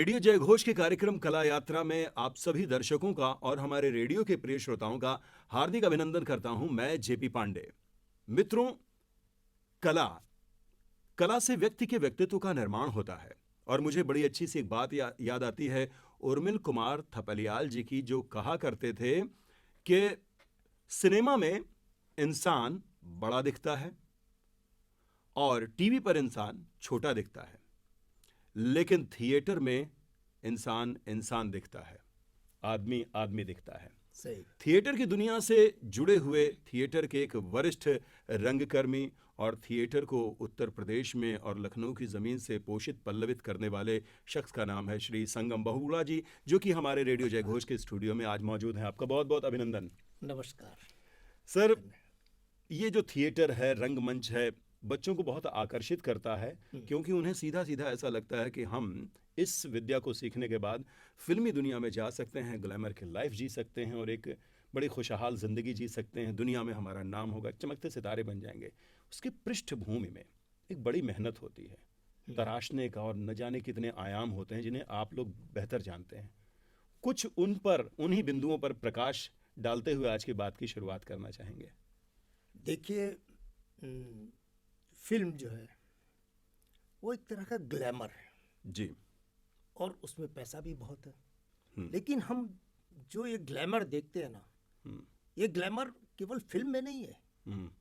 Radio जयघोष के कार्यक्रम कला यात्रा में आप सभी दर्शकों का और हमारे रेडियो के प्रिय श्रोताओं का हार्दिक अभिनंदन करता हूं। मैं जेपी पांडे। मित्रों, कला कला से व्यक्ति के व्यक्तित्व का निर्माण होता है और मुझे बड़ी अच्छी सी एक बात याद आती है उर्मिल कुमार थपलियाल जी की, जो कहा करते थे कि सिनेमा में इंसान बड़ा दिखता है और टीवी पर इंसान छोटा दिखता है, लेकिन थिएटर में इंसान इंसान दिखता है, आदमी आदमी दिखता है। सही। थिएटर की दुनिया से जुड़े हुए थिएटर के एक वरिष्ठ रंगकर्मी और थिएटर को उत्तर प्रदेश में और लखनऊ की ज़मीन से पोषित पल्लवित करने वाले शख्स का नाम है श्री संगम बहुगुणा जी, जो कि हमारे रेडियो जयघोष के स्टूडियो में आज मौजूद हैं। आपका बहुत बहुत अभिनंदन। नमस्कार सर, ये जो थिएटर है, रंगमंच है, बच्चों को बहुत आकर्षित करता है क्योंकि उन्हें सीधा सीधा ऐसा लगता है कि हम इस विद्या को सीखने के बाद फिल्मी दुनिया में जा सकते हैं, ग्लैमर की लाइफ जी सकते हैं और एक बड़ी खुशहाल ज़िंदगी जी सकते हैं। दुनिया में हमारा नाम होगा, चमकते सितारे बन जाएंगे। उसकी पृष्ठभूमि में एक बड़ी मेहनत होती है, तराशने का, और न जाने कितने आयाम होते हैं जिन्हें आप लोग बेहतर जानते हैं। कुछ उन्हीं बिंदुओं पर प्रकाश डालते हुए आज की बात की शुरुआत करना चाहेंगे। देखिए, फिल्म जो है वो एक तरह का ग्लैमर है जी, और उसमें पैसा भी बहुत है। लेकिन हम जो ये ग्लैमर देखते हैं ना, ये ग्लैमर केवल फिल्म में नहीं है,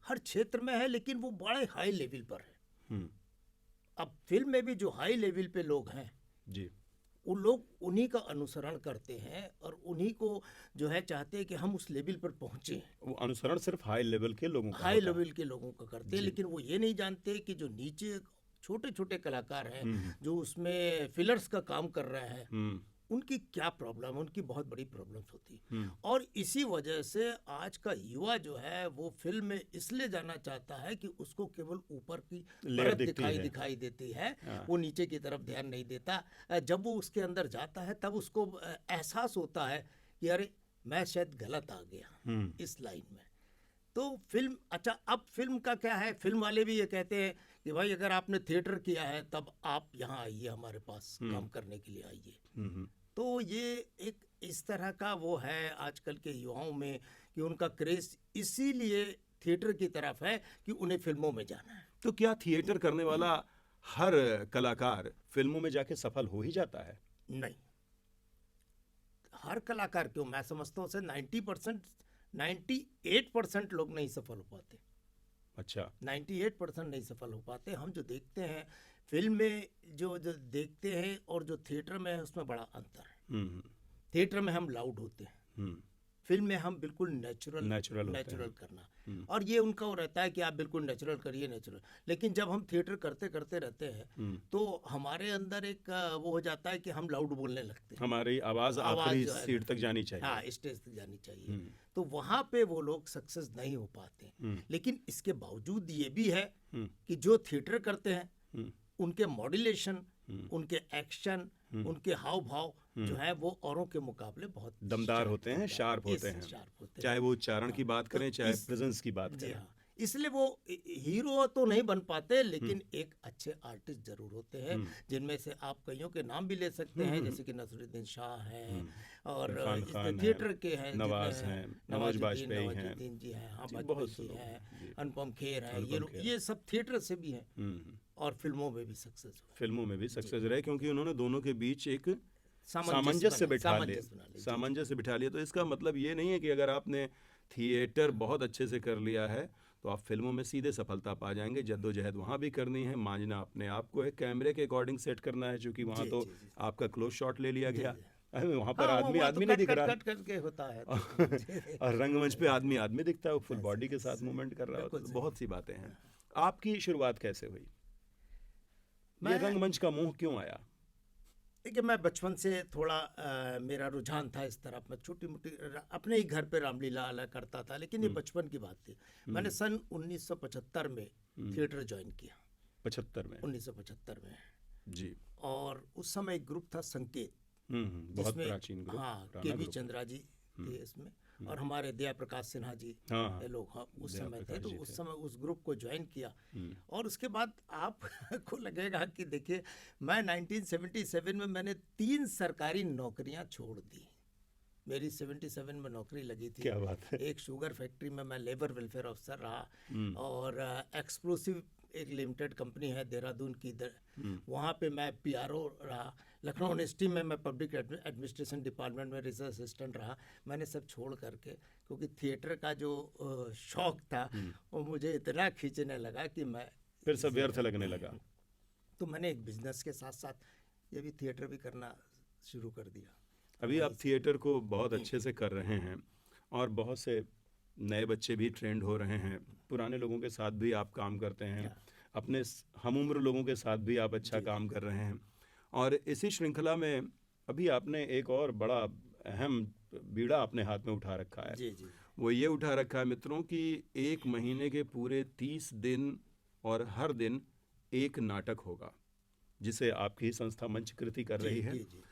हर क्षेत्र में है, लेकिन वो बड़े हाई लेवल पर है। अब फिल्म में भी जो हाई लेवल पे लोग हैं जी, वो लोग उन्हीं का अनुसरण करते हैं और उन्हीं को जो है चाहते हैं कि हम उस लेवल पर पहुंचे। वो अनुसरण सिर्फ हाई लेवल के लोगों का हाई होता है। लेवल के लोगों का करते हैं, लेकिन वो ये नहीं जानते कि जो नीचे छोटे छोटे कलाकार हैं जो उसमें फिलर्स का काम कर रहे हैं, उनकी क्या प्रॉब्लम है। उनकी बहुत बड़ी प्रॉब्लम्स होती है और इसी वजह से आज का युवा जो है वो फिल्म में इसलिए जाना चाहता है कि उसको केवल ऊपर की परत दिखाई देती है, वो नीचे की तरफ ध्यान नहीं देता। जब वो उसके अंदर जाता है तब उसको एहसास होता है कि अरे मैं शायद गलत आ गया इस लाइन में। तो फिल्म, अच्छा, अब फिल्म का क्या है, फिल्म वाले भी ये कहते हैं कि भाई अगर आपने थिएटर किया है तब आप यहाँ आइए, हमारे पास काम करने के लिए आइए। तो ये एक इस तरह का वो है आजकल के युवाओं में कि उनका क्रेज इसीलिए थिएटर की तरफ है कि उन्हें फिल्मों में जाना है। तो क्या थिएटर करने वाला हर कलाकार फिल्मों में जाके सफल हो ही जाता है? नहीं, हर कलाकार क्यों, मैं समझता हूँ 98% लोग नहीं सफल हो पाते। अच्छा, 98% नहीं सफल हो पाते। हम जो देखते हैं फिल्म में, जो देखते हैं और जो थिएटर में है, उसमें बड़ा अंतर है। थिएटर में हम लाउड होते हैं, फिल्म में हम बिल्कुल नेचुरल करना, और ये उनका वो रहता है कि आप बिल्कुल नेचुरल करिए, नेचुरल। लेकिन जब हम थिएटर करते रहते हैं तो हमारे अंदर एक वो हो जाता है कि हम लाउड बोलने लगते हैं, हमारी आवाज आखिरी सीट तक जानी चाहिए। हाँ, स्टेज तक जानी चाहिए। तो वहाँ पे वो लोग सक्सेस नहीं हो पाते। लेकिन इसके बावजूद ये भी है कि जो थिएटर करते हैं उनके मॉड्यूलेशन, उनके एक्शन, उनके हाव भाव जो है वो औरों के मुकाबले बहुत दमदार होते हैं, शार्प होते हैं, चाहे वो उच्चारण की बात करें, चाहे प्रेजेंस की बात करें। हाँ, इसलिए वो हीरो तो नहीं बन पाते, लेकिन एक अच्छे आर्टिस्ट जरूर होते हैं, जिनमें से आप कईयों के नाम भी ले सकते हैं, जैसे कि नसरुद्दीन शाह हैं और थिएटर के हैं, नवाज हैं, नवाज बाजपेयी हैं जी हैं, हाँ, बाजपेयी जी हैं, अनुपम खेर हैं, ये सब थिएटर से भी हैं और फिल्मों में भी सक्सेस रहे, क्योंकि उन्होंने दोनों के बीच एक सामंजस्य बिठा लिया। तो इसका मतलब ये नहीं है कि अगर आपने थिएटर बहुत अच्छे से कर लिया है तो आप फिल्मों में सीधे सफलता पा जाएंगे। जद्दोजहद वहाँ भी करनी है, मांझना अपने आप को है, कैमरे के अकॉर्डिंग सेट करना है, क्योंकि वहाँ तो आपका क्लोज शॉट ले लिया गया, वहाँ पर आदमी नहीं दिख रहा करके होता है और रंगमंच पे आदमी दिखता है, वो फुल बॉडी के साथ मूवमेंट कर रहा होता है। बहुत सी बातें हैं। आपकी शुरुआत कैसे हुई? ये रंगमंच का मोह क्यों आया? देखिए, मैं बचपन से थोड़ा मेरा रुझान था इस तरफ। मैं छोटी मोटी अपने ही घर पे रामलीला करता था, लेकिन ये बचपन की बात थी। मैंने सन 1975 में थिएटर ज्वाइन किया। 1975 में जी। और उस समय एक ग्रुप था संकेत, बहुत प्राचीन ग्रुप। हाँ, के.वी. चंद्रा जी थे इसमें, और हमारे दया प्रकाश सिन्हा जी हाँ, ये लोग उस दया समय थे, प्रकाश तो जी उस थे। समय उस ग्रुप को ज्वाइन किया। और उसके बाद आपको लगेगा कि देखिए, मैं 1977 में मैंने 3 सरकारी नौकरियां छोड़ दी। मेरी 77 में नौकरी लगी थी। क्या बात है। एक शुगर फैक्ट्री में मैं लेबर वेलफेयर ऑफिसर रहा, और एक्सप्लोसिव एक लिमिटेड कंपनी है देहरादून की, वहाँ पे मैं पीआरओ रहा। लखनऊ यूनिवर्सिटी में मैं पब्लिक एडमिनिस्ट्रेशन डिपार्टमेंट में रिसर्च असिस्टेंट रहा। मैंने सब छोड़ करके, क्योंकि थिएटर का जो शौक था वो मुझे इतना खींचने लगा कि मैं फिर सब व्यर्थ लगने लगा। तो मैंने एक बिजनेस के साथ साथ ये भी थिएटर भी करना शुरू कर दिया। अभी आप थिएटर को बहुत अच्छे से कर रहे हैं और बहुत से नए बच्चे भी ट्रेंड हो रहे हैं, पुराने लोगों के साथ भी आप काम करते हैं, अपने हम उम्र लोगों के साथ भी आप अच्छा काम कर रहे हैं। और इसी श्रृंखला में अभी आपने एक और बड़ा अहम बीड़ा अपने हाथ में उठा रखा है। जी जी। वो ये उठा रखा है मित्रों कि 1 महीने के पूरे 30 दिन और हर दिन एक नाटक होगा, जिसे आपकी संस्था मंचकृति कर रही है। जी जी।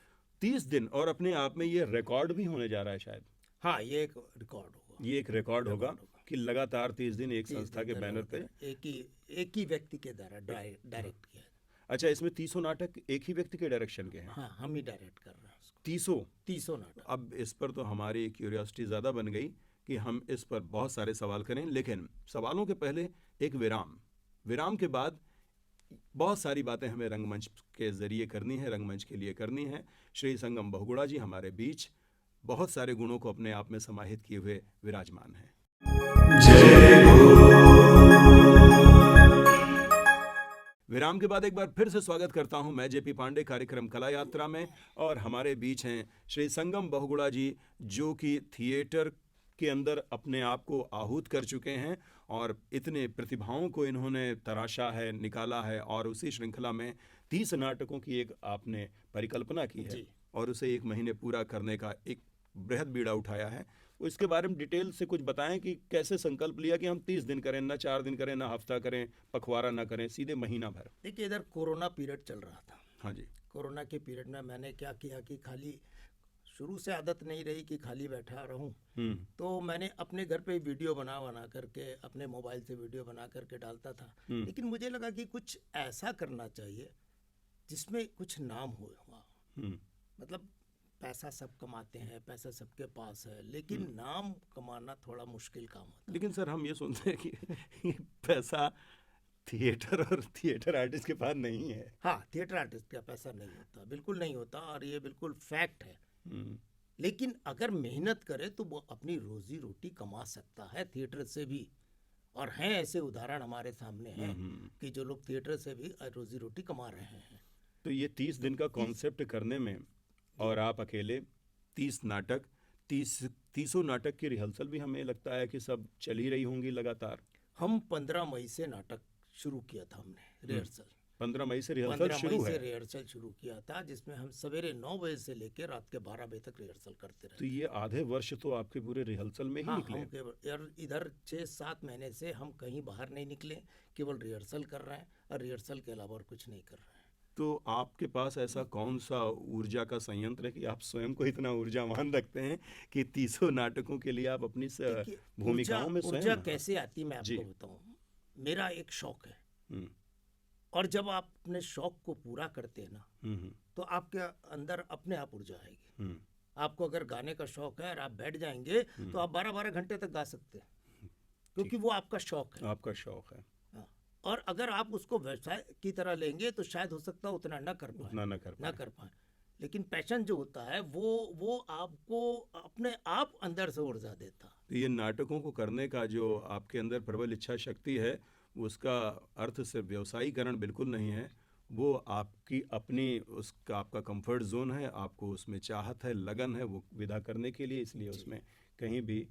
30 दिन, और अपने आप में ये रिकॉर्ड भी होने जा रहा है शायद। हाँ, ये एक रिकॉर्ड होगा। ये एक रिकॉर्ड होगा कि लगातार 30 दिन एक संस्था के बैनर पे एक ही व्यक्ति के द्वारा डायरेक्ट किया है। अच्छा, इसमें 30 नाटक एक ही व्यक्ति के डायरेक्शन के हैं? हाँ, हम ही डायरेक्ट कर रहे हैं उसको। 30 नाटक। अब इस पर तो हमारी क्यूरियोसिटी ज़्यादा बन गई कि हम इस पर बहुत सारे सवाल करें, लेकिन सवालों के पहले एक विराम के बाद बहुत सारी बातें हमें रंगमंच के जरिए करनी है, रंगमंच के लिए करनी है। श्री संगम बहुगुणा जी हमारे बीच बहुत सारे गुणों को अपने आप में समाहित किए हुए विराजमान हैं। विराम के बाद एक बार फिर से स्वागत करता हूं मैं जेपी पांडे कार्यक्रम कला यात्रा में, और हमारे बीच हैं श्री संगम बहुगुणा जी, जो कि थिएटर के अंदर अपने आप को आहूत कर चुके हैं और इतने प्रतिभाओं को इन्होंने तराशा है, निकाला है, और उसी श्रृंखला में 30 नाटकों की एक आपने परिकल्पना की है और उसे 1 महीने पूरा करने का एक बृहद बीड़ा उठाया है। इसके बारे में डिटेल से कुछ बताएं कि कैसे संकल्प लिया कि हम 30 दिन करें, ना 4 दिन करें, ना हफ्ता करें, पखवाड़ा ना करें, सीधे महीना भर। देखिए, इधर कोरोना पीरियड चल रहा था। हाँ जी। कोरोना के पीरियड में मैंने क्या किया कि खाली, शुरू से आदत नहीं रही कि खाली बैठा रहूं, तो मैंने अपने घर पे वीडियो बना करके, अपने मोबाइल से वीडियो बना करके डालता था। लेकिन मुझे लगा कि कुछ ऐसा करना चाहिए जिसमें कुछ नाम हो। मतलब पैसा सब कमाते हैं, पैसा सबके पास है, लेकिन नाम कमाना थोड़ा मुश्किल काम होता है। लेकिन सर, हम ये सुनते हैं कि पैसा थिएटर और थिएटर आर्टिस्ट के पास नहीं है। हाँ, थिएटर आर्टिस्ट का पैसा नहीं होता, बिल्कुल नहीं होता, और ये बिल्कुल फैक्ट है। लेकिन अगर मेहनत करे तो वो अपनी रोजी रोटी कमा सकता है थिएटर से भी, और हैं ऐसे उदाहरण हमारे सामने हैं कि जो लोग थिएटर से भी रोजी रोटी कमा रहे हैं। तो ये 30 दिन का कॉन्सेप्ट करने में, और आप अकेले 30 नाटक, 30 नाटक की रिहर्सल भी हमें लगता है कि सब चल ही रही होंगी लगातार। हम 15 मई से नाटक शुरू किया था, हमने रिहर्सल 15 मई से रिहर्सल शुरू है। रिहर्सल शुरू किया था, जिसमें हम सवेरे 9 बजे से लेकर रात के 12 बजे तक रिहर्सल करते रहे। तो ये आधे वर्ष तो आपके पूरे रिहर्सल में ही निकले। इधर 6-7 महीने से हम कहीं बाहर नहीं निकले, केवल रिहर्सल कर रहे हैं, और रिहर्सल के अलावा और कुछ नहीं कर रहे हैं। तो आपके पास ऐसा कौन सा ऊर्जा का संयंत्र है कि आप स्वयं को इतना ऊर्जावान रखते हैं कि 30 नाटकों के लिए आप अपनी भूमिकाओं में स्वयं? ऊर्जा कैसे आती मैं आपको बताऊं। मेरा एक शौक है, और जब आप अपने शौक को पूरा करते हैं ना, तो आपके अंदर अपने आप ऊर्जा आएगी। आपको अगर गाने का शौक है और आप बैठ जाएंगे तो आप 12-12 घंटे तक गा सकते हैं, क्योंकि वो आपका शौक है। आपका शौक है। और अगर आप उसको व्यवसाय की तरह लेंगे तो शायद हो सकता है उतना ना कर पाए। लेकिन पैशन जो होता है वो आपको अपने आप अंदर से ऊर्जा देता। तो ये नाटकों को करने का जो आपके अंदर प्रबल इच्छा शक्ति है, उसका अर्थ सिर्फ व्यवसायीकरण बिल्कुल नहीं है, वो आपकी अपनी उसका आपका कंफर्ट जोन है, आपको उसमें चाहत है, लगन है वो विदा करने के लिए, इसलिए उसमें कहीं भी।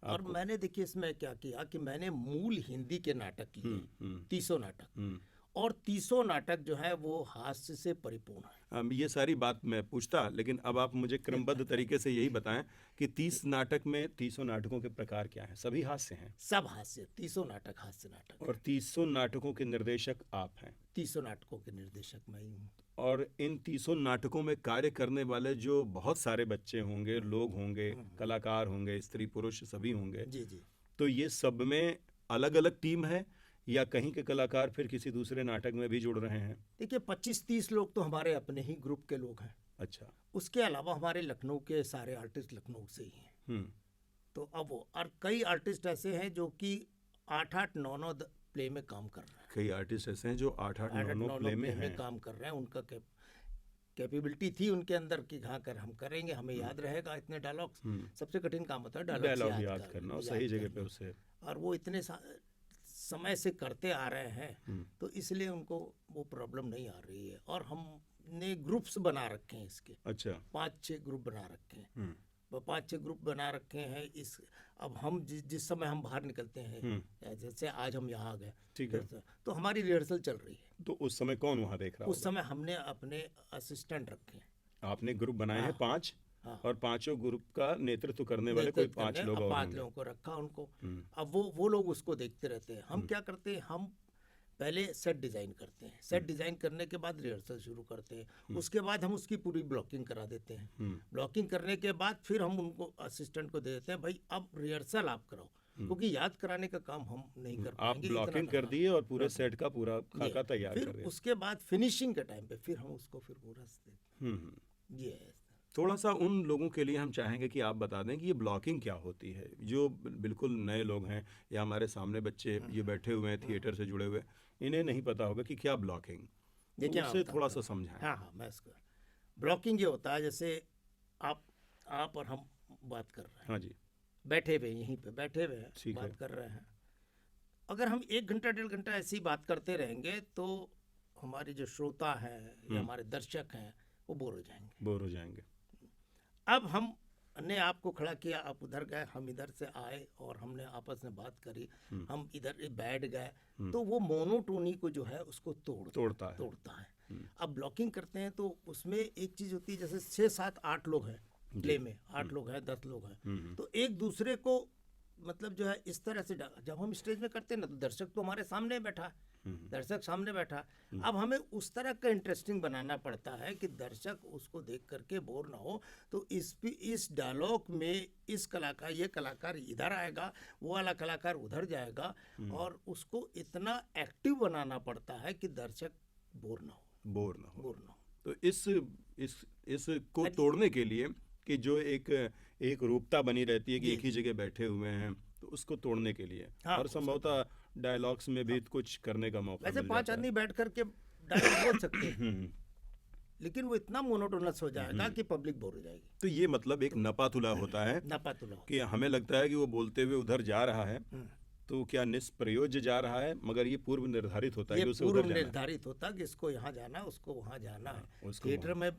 और मैंने देखिए इसमें क्या किया कि मैंने मूल हिंदी के नाटक लिए 30 नाटक, और 30 नाटक जो है वो हास्य से परिपूर्ण है। ये सारी बात मैं पूछता, लेकिन अब आप मुझे क्रमबद्ध तरीके से यही बताएं कि 30 नाटक में 30 नाटकों के प्रकार क्या हैं? सभी हास्य हैं? सब हास्य, 30 नाटक हास्य नाटक। और 30 नाटकों के निर्देशक आप हैं? 30 नाटकों के निर्देशक मैं ही हूँ। और इन 300 नाटकों में कार्य करने वाले जो बहुत सारे बच्चे होंगे, लोग होंगे, कलाकार होंगे, स्त्री पुरुष सभी होंगे, जी जी। तो ये सब में अलग अलग टीम है या कहीं के कलाकार फिर किसी दूसरे नाटक में भी जुड़ रहे हैं? देखिए 25-30 लोग तो हमारे अपने ही ग्रुप के लोग हैं। अच्छा। उसके अलावा हमारे लखनऊ के सारे आर्टिस्ट लखनऊ से ही हैं। तो अब वो और कई आर्टिस्ट ऐसे हैं जो कि 8-8 9-9 प्ले में काम कर रहे हैं। कई आर्टिस्ट ऐसे हैं जो 8-8 9-9 प्ले में हैं। काम कर रहे हैं। उनका कैपेबिलिटी थी उनके अंदर कि हाँ कर हम करेंगे, हमें याद रहेगा इतने डायलॉग्स। सबसे कठिन काम होता है डायलॉग याद करना और सही जगह पे उसे, और वो इतने समय से करते आ रहे हैं तो इसलिए उनको वो प्रॉब्लम नहीं आ रही है। और हमने ग्रुप्स बना रखे हैं इसके। अच्छा। 5-6 ग्रुप बना रखे हैं। 5-6 ग्रुप बना रखे हैं। इस अब हम जिस समय हम बाहर निकलते हैं, जैसे आज हम यहाँ आ गए, ठीक है, तो हमारी रिहर्सल चल रही है। तो उस समय कौन वहाँ देख रहा? उस समय हमने अपने असिस्टेंट रखे हैं। आपने ग्रुप बनाए हैं 5 और 5 ग्रुप का नेतृत्व करने वाले कोई 5 लोग और 5 लोगों को रखा उनको। अब वो लोग उसको देखते रहते हैं। हम क्या करते हैं, हम पहले सेट डिज़ाइन करते हैं। सेट डिज़ाइन करने के बाद रिहर्सल शुरू करते हैं। उसके बाद हम उसकी पूरी ब्लॉकिंग करा देते हैं। ब्लॉकिंग करने के बाद फिर हम उनको असिस्टेंट को दे देते हैं, भाई अब रिहर्सल आप कराओ, क्योंकि याद कराने का काम हम नहीं कर पाएंगे। आप ब्लॉकिंग कर दिए और पूरे सेट का पूरा खाका तैयार कर दिया। उसके बाद फिनिशिंग के टाइम पे फिर हम उसको फिर पूरा ये है। थोड़ा सा उन लोगों के लिए हम चाहेंगे कि आप बता दें कि ये ब्लॉकिंग क्या होती है, जो बिल्कुल नए लोग हैं या हमारे सामने बच्चे ये बैठे हुए हैं थिएटर से जुड़े हुए, इन्हें नहीं पता होगा कि क्या ब्लॉकिंग, देखिए उससे थोड़ा सा समझाएं। हाँ, मैं इसको ब्लॉकिंग ये होता है, जैसे आप और हम बात कर रहे हैं। हाँ जी। बैठे हुए यहीं पे बैठे हुए हैं, बात कर रहे हैं। अगर हम 1 घंटा 1.5 घंटा ऐसी ही बात करते रहेंगे तो हमारे जो श्रोता हैं या हमारे दर्शक हैं वो बोर हो जाएंगे। अब हमने आपको खड़ा किया, आप उधर गए, हम इधर से आए और हमने आपस में बात करी, हम इधर बैठ गए, तो वो मोनोटोनी को जो है उसको तोड़ता है। अब ब्लॉकिंग करते हैं तो उसमें एक चीज़ होती है, जैसे 6, 7, 8 लोग हैं प्ले में, 8 लोग हैं, 10 लोग हैं, तो एक दूसरे को मतलब जो है इस तरह से जब हम स्टेज में करते हैं ना, तो दर्शक तो हमारे सामने बैठा, दर्शक सामने बैठा। अब हमें उस तरह का इंटरेस्टिंग बनाना पड़ता है कि दर्शक उसको देख करके बोर ना हो। तो इस डायलॉग में ये कलाकार इधर आएगा, वो वाला कलाकार उधर जाएगा, और उसको इतना एक्टिव बनाना पड़ता है कि दर्शक बोर ना हो। तो इस को तोड़ने के लिए कि जो एक रूपता बनी रहती है कि एक ही जगह बैठे हुए हैं, तो उसको तोड़ने के लिए और संभवतः डायलॉग्स में भी कुछ करने का मौका वैसे 5 आदमी बैठ करके डायलॉग बोल सकते हैं, लेकिन वो इतना मोनोटोनस हो जाएगा कि पब्लिक बोर हो जाएगी। तो ये मतलब एक नपातुला होता है कि हमें लगता है कि वो बोलते हुए उधर जा रहा है, तो क्या निष्प्रयोज्य जा रहा है, मगर ये पूर्व निर्धारित होता है कि उसे उधर जाना है। निर्धारित होता है कि इसको यहाँ जाना है, उसको वहाँ जाना है। थिएटर में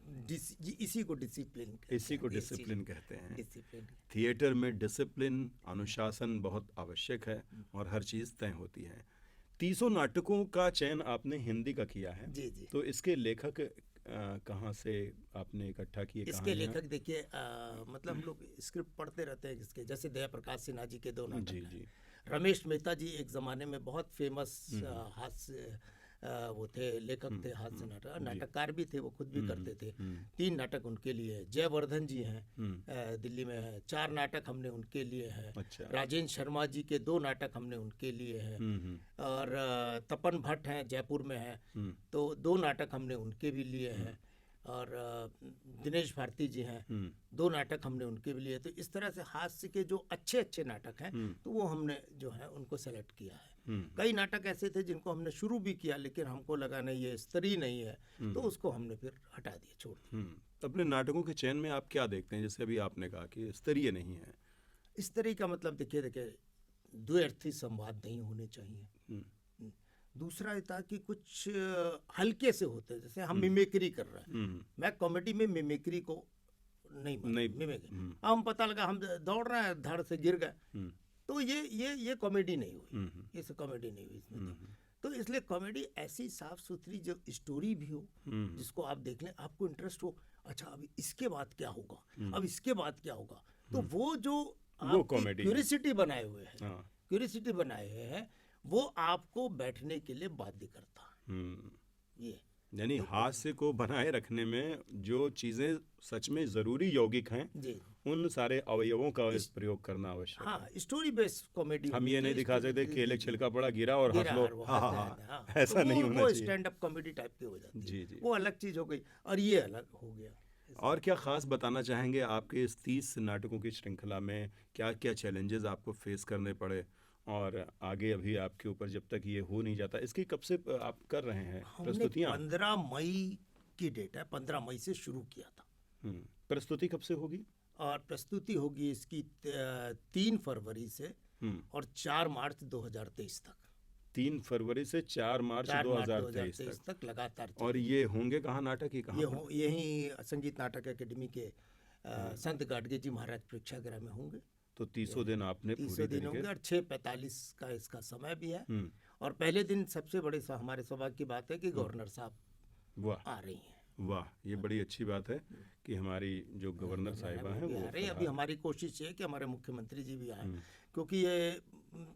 इसी को डिसिप्लिन कहते हैं। थिएटर में डिसिप्लिन, अनुशासन बहुत आवश्यक है और हर चीज़ तय होती है। 300 नाटकों का चयन आपने हिंदी का किया है। जी। तो इसके लेखक कहाँ से आपने इकट्ठा किए? इसके लेखक देखिए, मतलब हम लोग स्क्रिप्ट पढ़ते रहते हैं इसके, जैसे दया प्रकाश सिन्हा जी के 2 नाटक हैं। रमेश मेहता जी एक ज़माने में बहुत फेमस हास्य वो थे, लेखक थे, हास्य नाटककार भी थे, वो खुद भी करते थे। 3 नाटक उनके लिए। जयवर्धन जी हैं, दिल्ली में है, 4 नाटक हमने उनके लिए हैं। अच्छा। राजेंद्र शर्मा जी के 2 नाटक हमने उनके लिए हैं। और तपन भट्ट हैं, जयपुर में हैं, तो 2 नाटक हमने उनके भी लिए हैं। और दिनेश भारती जी हैं, 2 नाटक हमने उनके भी लिए। तो इस तरह से हास्य के जो अच्छे नाटक हैं, तो वो हमने जो है उनको सेलेक्ट किया है। कई नाटक ऐसे थे जिनको हमने शुरू भी किया, लेकिन हमको लगा नहीं ये स्तरीय नहीं है, तो उसको हमने फिर हटा दिया, छोड़ दिया। अपने नाटकों के चयन में आप क्या देखते हैं? जैसे अभी आपने कहा कि स्तरीय नहीं है, इस तरह का मतलब देखिए द्व्यर्थी संवाद नहीं होने चाहिए। दूसरा ये था कि कुछ हल्के से होते हैं, जैसे हम मिमिक्री कर रहे हैं। मैं कॉमेडी में मिमिक्री को नहीं हम पता लगा हम दौड़ रहे हैं, धड़ से गिर गए, तो ये कॉमेडी नहीं हुई, ये कॉमेडी नहीं हुई इसमें। तो इसलिए कॉमेडी ऐसी साफ सुथरी जो स्टोरी भी हो, जिसको आप देख लें, आपको इंटरेस्ट हो, अच्छा अभी इसके बाद क्या होगा, अब इसके बाद क्या होगा, तो वो जो क्यूरियोसिटी बनाए हुए हैं वो आपको बैठने के लिए बाध्य करता है। ये यानी हास्य को बनाए रखने में जो चीजें सच में जरूरी यौगिक हैं, जी उन सारे अवयवों का प्रयोग करना आवश्यक है। हाँ, स्टोरी बेस्ड कॉमेडी। हम ये नहीं दिखा सकते केले छिलका पड़ा गिरा और हंस लो, हाँ हाँ हाँ हाँ, हाँ, ऐसा नहीं होना वो चाहिए। स्टैंड अप कॉमेडी टाइप की हो जाती है। जी जी। वो अलग चीज हो गई और ये अलग हो गया। और क्या खास बताना चाहेंगे आपके इस 30 नाटकों की श्रृंखला में क्या क्या चैलेंजेस आपको फेस करने पड़े, और आगे अभी आपके ऊपर जब तक ये हो नहीं जाता, इसकी कब से आप कर रहे हैं हमने प्रस्तुतियाँ? 15 मई की डेट है, 15 मई से शुरू किया था। प्रस्तुति कब से होगी? और प्रस्तुति होगी इसकी 3 फरवरी से और 4 मार्च 2023 तक। 3 फरवरी से 4 मार्च 2023 तक लगातार। और ये होंगे कहाँ नाटक? ही कहाँ? यही संगीत नाटक अकेडमी के संत गाडगे जी महाराज प्रेक्षागृह में होंगे। तो 30 दिन आपने 30 दिन होंगे और 6:45 का इसका समय भी है। और पहले दिन सबसे बड़े हमारे सौभाग्य की बात है कि गवर्नर साहब आ रही हैं। वाह, ये बड़ी अच्छी बात है कि हमारी जो गवर्नर साहिबा हैं वो अरे अभी हमारी कोशिश है कि हमारे मुख्यमंत्री जी भी आए, क्योंकि ये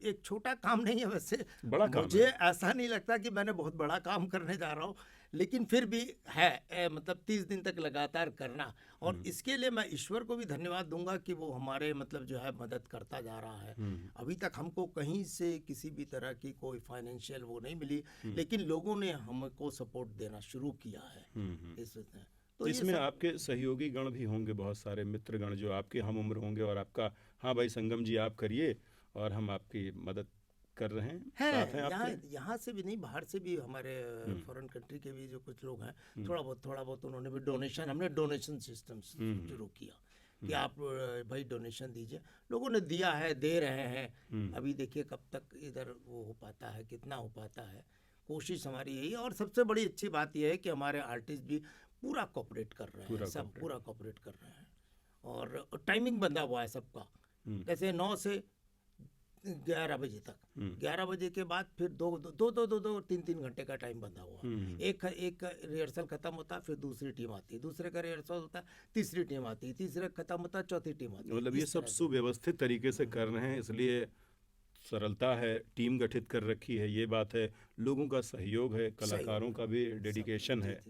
एक छोटा काम नहीं है। वैसे बड़ा काम मुझे ऐसा नहीं लगता कि मैंने बहुत बड़ा काम करने जा रहा हूँ, लेकिन फिर भी है मतलब 30 दिन तक लगातार करना। और इसके लिए मैं ईश्वर को भी धन्यवाद दूंगा कि वो हमारे मतलब जो है मदद करता जा रहा है। अभी तक हमको कहीं से किसी भी तरह की कोई फाइनेंशियल वो नहीं मिली, लेकिन लोगों ने हमको सपोर्ट देना शुरू किया है। तो इसमें आपके सहयोगी गण भी होंगे, बहुत सारे मित्र गण जो आपके हम उम्र होंगे और आपका, हाँ भाई संगम जी आप करिए और हम आपकी मदद कर रहे हैं, साथ हैं आपके। यहाँ से भी नहीं, बाहर से भी हमारे फॉरेन कंट्री के भी जो कुछ लोग हैं, थोड़ा बहुत उन्होंने भी डोनेशन, हमने डोनेशन सिस्टम शुरू किया कि आप भाई डोनेशन दीजिए। लोगों ने दिया है, दे रहे हैं। अभी देखिए कब तक इधर वो हो पाता है, कितना हो पाता है। कोशिश हमारी यही है। और सबसे बड़ी अच्छी बात यह है कि हमारे आर्टिस्ट भी पूरा कोऑपरेट कर रहे हैं, सब पूरा कोऑपरेट कर रहे हैं। और टाइमिंग बंधा हुआ है सबका, जैसे 9 से 11 बजे तक, 11 बजे के बाद फिर 2-3 घंटे का टाइम बंधा हुआ। एक रिहर्सल खत्म होता है, फिर दूसरी टीम आती है, दूसरे का रिहर्सल होता है, तीसरी टीम आती है, तीसरे खत्म होता है, चौथी टीम आती है। मतलब ये सब सुव्यवस्थित तरीके से कर रहे हैं, इसलिए सरलता है, टीम गठित कर रखी है, ये बात है, लोगों का सहयोग है, कलाकारों का भी डेडिकेशन है।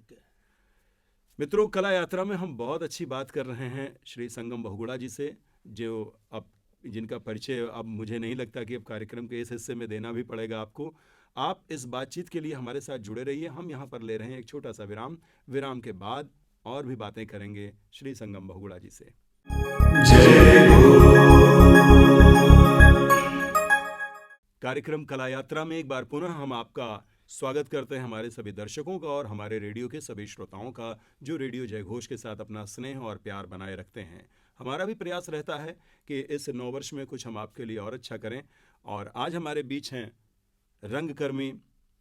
मित्रों, कला यात्रा में हम बहुत अच्छी बात कर रहे हैं श्री संगम बहुगुणा जी से, जो अब जिनका परिचय अब मुझे नहीं लगता कि अब कार्यक्रम के इस हिस्से में देना भी पड़ेगा आपको। आप इस बातचीत के लिए हमारे साथ जुड़े रहिए। हम यहाँ पर ले रहे हैं एक छोटा सा विराम। विराम के बाद और भी बातें करेंगे श्री संगम बहुगुणा जी से। कार्यक्रम कला यात्रा में एक बार पुनः हम आपका स्वागत करते हैं, हमारे सभी दर्शकों का और हमारे रेडियो के सभी श्रोताओं का, जो रेडियो जयघोष के साथ अपना स्नेह और प्यार बनाए रखते हैं। हमारा भी प्रयास रहता है कि इस नववर्ष में कुछ हम आपके लिए और अच्छा करें। और आज हमारे बीच हैं रंगकर्मी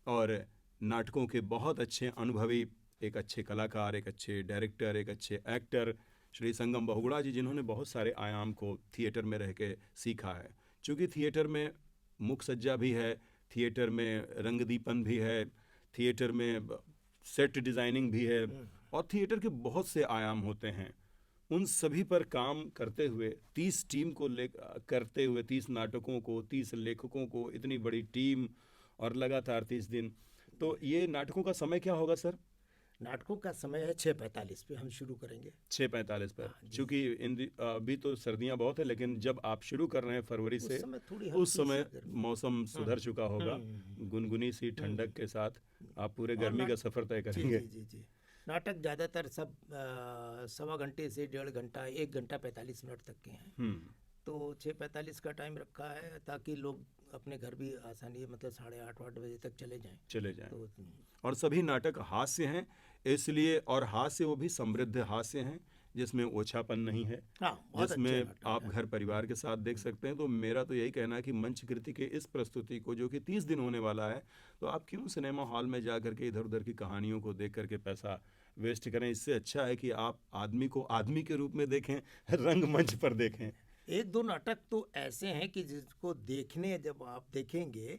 और नाटकों के बहुत अच्छे अनुभवी, एक अच्छे कलाकार, एक अच्छे डायरेक्टर, एक अच्छे एक्टर, श्री संगम बहुगुणा जी, जिन्होंने बहुत सारे आयाम को थिएटर में रह के सीखा है। चूँकि थिएटर में मुख सज्जा भी है, थिएटर में रंगदीपन भी है, थिएटर में सेट डिज़ाइनिंग भी है, और थिएटर के बहुत से आयाम होते हैं। उन सभी पर काम करते हुए 30 टीम को करते हुए 30 नाटकों को, 30 लेखकों को, इतनी बड़ी टीम और लगातार 30 दिन, तो ये नाटकों का समय क्या होगा सर? नाटकों का समय है 6:45 पे हम शुरू करेंगे। 6:45 पर, चूँकि अभी तो सर्दियाँ बहुत है, लेकिन जब आप शुरू कर रहे हैं फरवरी से, उस समय मौसम सुधर चुका होगा, गुनगुनी सी ठंडक के साथ आप पूरे गर्मी का सफ़र तय करेंगे। जी। नाटक ज़्यादातर सब 1.25 घंटे से 1.5 घंटा, 1 घंटा 45 मिनट तक के हैं। तो 6:45 का टाइम रखा है ताकि लोग अपने घर भी आसानी, मतलब 8:30 बजे तक चले जाएं। तो और सभी नाटक हास्य हैं, इसलिए, और हास्य वो भी समृद्ध हास्य हैं जिसमें ओछापन नहीं है, जिसमें आप घर परिवार के साथ देख सकते हैं। तो मेरा तो यही कहना है कि मंच कृति के इस प्रस्तुति को, जो कि 30 दिन होने वाला है, तो आप क्यों सिनेमा हॉल में जा करके इधर उधर की कहानियों को देख करके पैसा वेस्ट करें। इससे अच्छा है कि आप आदमी को आदमी के रूप में देखें, रंगमंच पर देखें। 1-2 नाटक तो ऐसे हैं कि जिसको देखने जब आप देखेंगे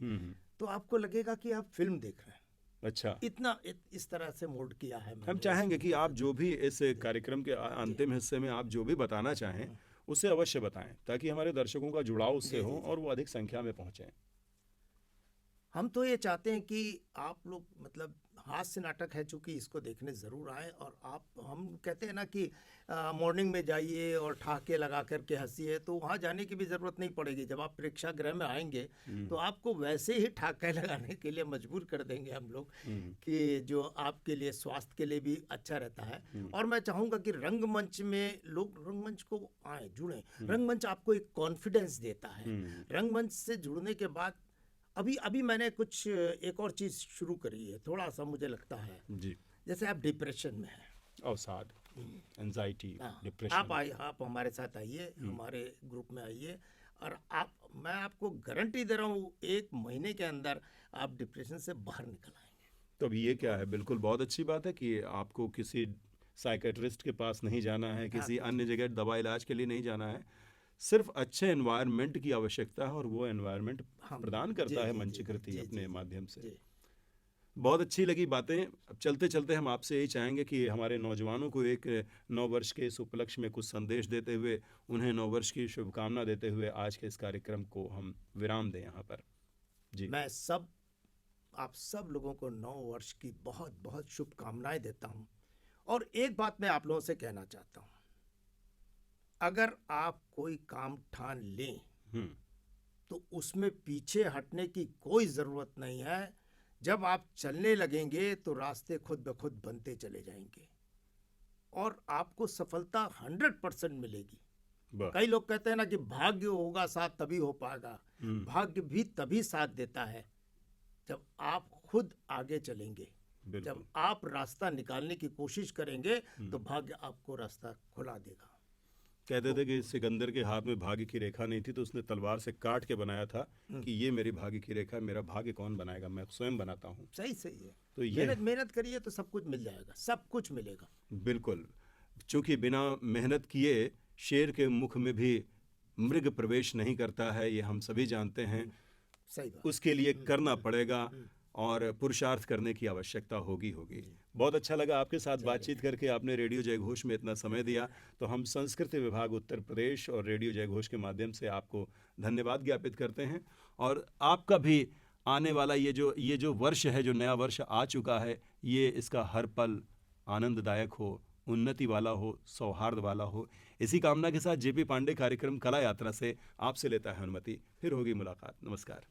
तो आपको लगेगा कि आप फिल्म देख रहे हैं। अच्छा, इतना इस तरह से मोल्ड किया है। हम चाहेंगे कि आप जो भी इस कार्यक्रम के अंतिम हिस्से में आप जो भी बताना चाहें उसे अवश्य बताएं, ताकि हमारे दर्शकों का जुड़ाव उससे हो और वो अधिक संख्या में पहुंचें। हम तो ये चाहते हैं कि आप लोग, मतलब हास्य नाटक है, चूंकि इसको देखने ज़रूर आए। और आप, हम कहते हैं ना कि मॉर्निंग में जाइए और ठहाके लगा करके हंसिए, तो वहाँ जाने की भी ज़रूरत नहीं पड़ेगी। जब आप प्रेक्षागृह में आएंगे तो आपको वैसे ही ठहाके लगाने के लिए मजबूर कर देंगे हम लोग, कि जो आपके लिए, स्वास्थ्य के लिए भी अच्छा रहता है। और मैं चाहूँगा कि रंगमंच में लोग रंगमंच को आए, जुड़ें। रंगमंच आपको एक कॉन्फिडेंस देता है। रंगमंच से जुड़ने के बाद अभी अभी मैंने कुछ एक और चीज़ शुरू करी है, थोड़ा सा मुझे लगता है जी। जैसे आप डिप्रेशन में हैं, अवसाद, एंजाइटी, हाँ, डिप्रेशन, आप हमारे साथ आइए, हमारे ग्रुप में आइए, और मैं आपको गारंटी दे रहा हूँ 1 महीने के अंदर आप डिप्रेशन से बाहर निकल आएंगे। तो अब ये क्या है, बिल्कुल बहुत अच्छी बात है कि आपको किसी साइकेट्रिस्ट के पास नहीं जाना है, किसी अन्य जगह दवा इलाज के लिए नहीं जाना है, सिर्फ अच्छे एनवायरनमेंट की आवश्यकता है, और वो एनवायरनमेंट प्रदान करता है मंचकृति अपने माध्यम से। बहुत अच्छी लगी बातें। अब चलते चलते हम आपसे यही चाहेंगे कि हमारे नौजवानों को एक 9 वर्ष के इस उपलक्ष्य में कुछ संदेश देते हुए, उन्हें 9 वर्ष की शुभकामना देते हुए आज के इस कार्यक्रम को हम विराम दें यहाँ पर। जी, मैं आप सब लोगों को 9 वर्ष की बहुत बहुत शुभकामनाएं देता हूं। और एक बात मैं आप लोगों से कहना चाहता हूं, अगर आप कोई काम ठान लें तो उसमें पीछे हटने की कोई ज़रूरत नहीं है। जब आप चलने लगेंगे तो रास्ते खुद ब खुद बनते चले जाएंगे और आपको सफलता 100% मिलेगी। कई लोग कहते हैं ना कि भाग्य होगा साथ तभी हो पाएगा। भाग्य भी तभी साथ देता है जब आप खुद आगे चलेंगे। जब आप रास्ता निकालने की कोशिश करेंगे तो भाग्य आपको रास्ता खुला देगा। कहते थे कि सिकंदर के हाथ में भाग्य की रेखा नहीं थी, तो उसने तलवार से काट के बनाया था कि ये मेरी भाग्य की रेखा है, मेरा भाग्य कौन बनाएगा, मैं स्वयं बनाता हूँ। सही है। तो ये मेहनत करिए तो सब कुछ मिल जाएगा, सब कुछ मिलेगा। बिल्कुल, चूंकि बिना मेहनत किए शेर के मुख में भी मृग प्रवेश नहीं करता है, ये हम सभी जानते हैं। सही बात। उसके लिए करना पड़ेगा और पुरुषार्थ करने की आवश्यकता होगी। बहुत अच्छा लगा आपके साथ बातचीत करके। आपने रेडियो जयघोष में इतना समय दिया, तो हम संस्कृति विभाग उत्तर प्रदेश और रेडियो जयघोष के माध्यम से आपको धन्यवाद ज्ञापित करते हैं। और आपका भी आने वाला ये जो वर्ष है, जो नया वर्ष आ चुका है, ये इसका हर पल आनंददायक हो, उन्नति वाला हो, सौहार्द वाला हो। इसी कामना के साथ जेपी पांडे कार्यक्रम कला यात्रा से आपसे लेता है अनुमति। फिर होगी मुलाकात। नमस्कार।